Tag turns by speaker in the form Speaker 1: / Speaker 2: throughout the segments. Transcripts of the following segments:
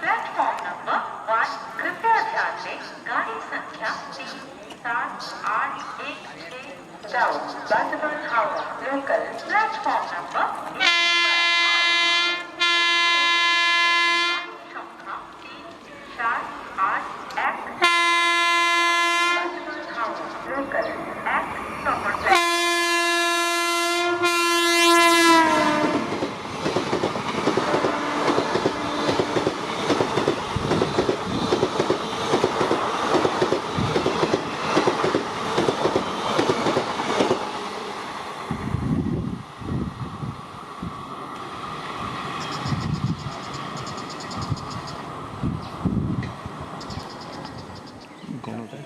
Speaker 1: Platform number 1 कृपया ध्यान दें गाड़ी संख्या 37816 down Bardhaman Howrah local platform number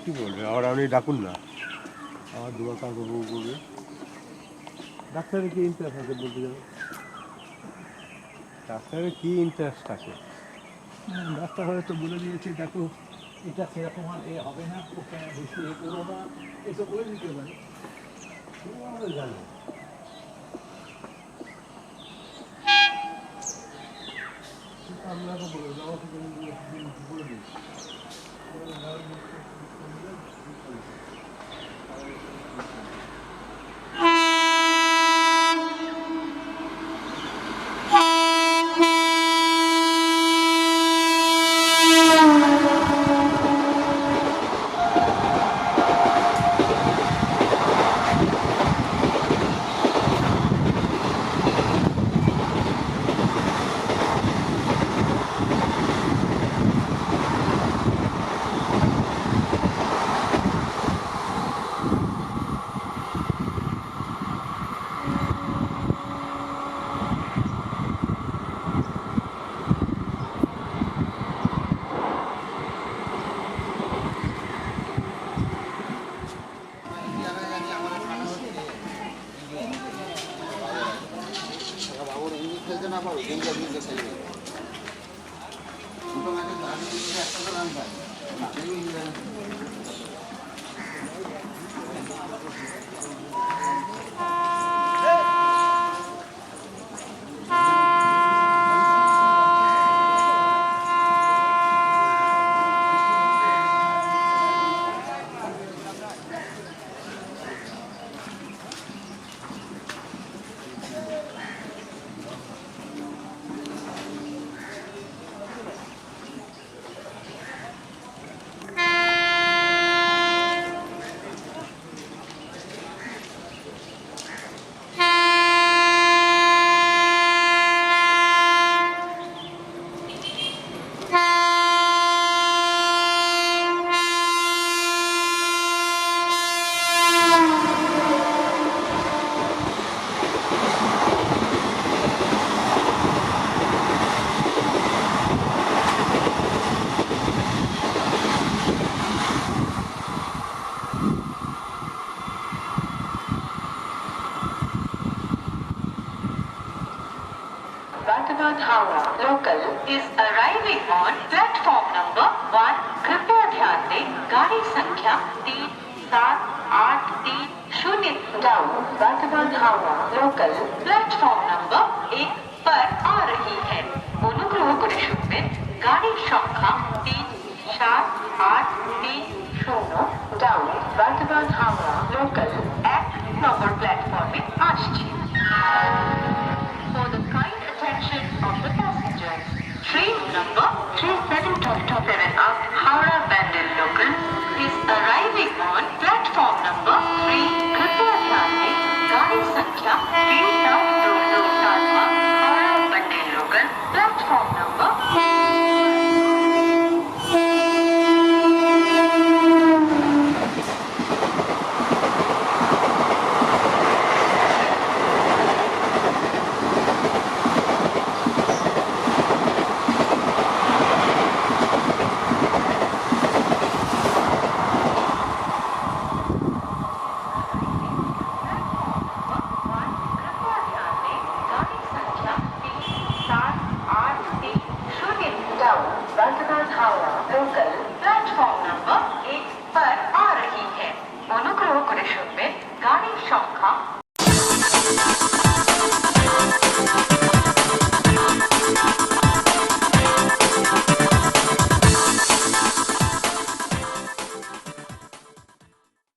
Speaker 2: কি বলবে আর আপনি ডাকুন না আমার দুবার কাজ করবে ডাক্তারের কি ইন্টারেস্ট আছে বলতে গেলে ডাক্তারের কি ইন্টারেস্ট আছে
Speaker 3: ডাক্তার হয়তো বলে দিয়েছে দেখো এটা সেরকম এ হবে না ওখানে বেশি এ করো না এটা বলে দিতে পারে
Speaker 2: জানো আপনাকে বলে বলে দিই
Speaker 1: Bardhaman Howrah local is arriving on platform number 1. कृपया ध्यान दें गाड़ी संख्या 37830 down Bardhaman Howrah local platform number 1 पर आ रही है অনুগ্রহ করে শুনবেন গাড়ি সংখ্যা 37830 ডাউন বর্ধমান হাওড়া লোকাল 1 নম্বর প্ল্যাটফর্মে আসছে For the kind attention of the passengers, train number 3727 up Howrah-Barddhaman local is arriving on platform number 3. कृपया ध्यान दें गाड़ी संख्या 3727 Howrah-Barddhaman local platform number Bardhaman Howrah local platform number 1 पर आ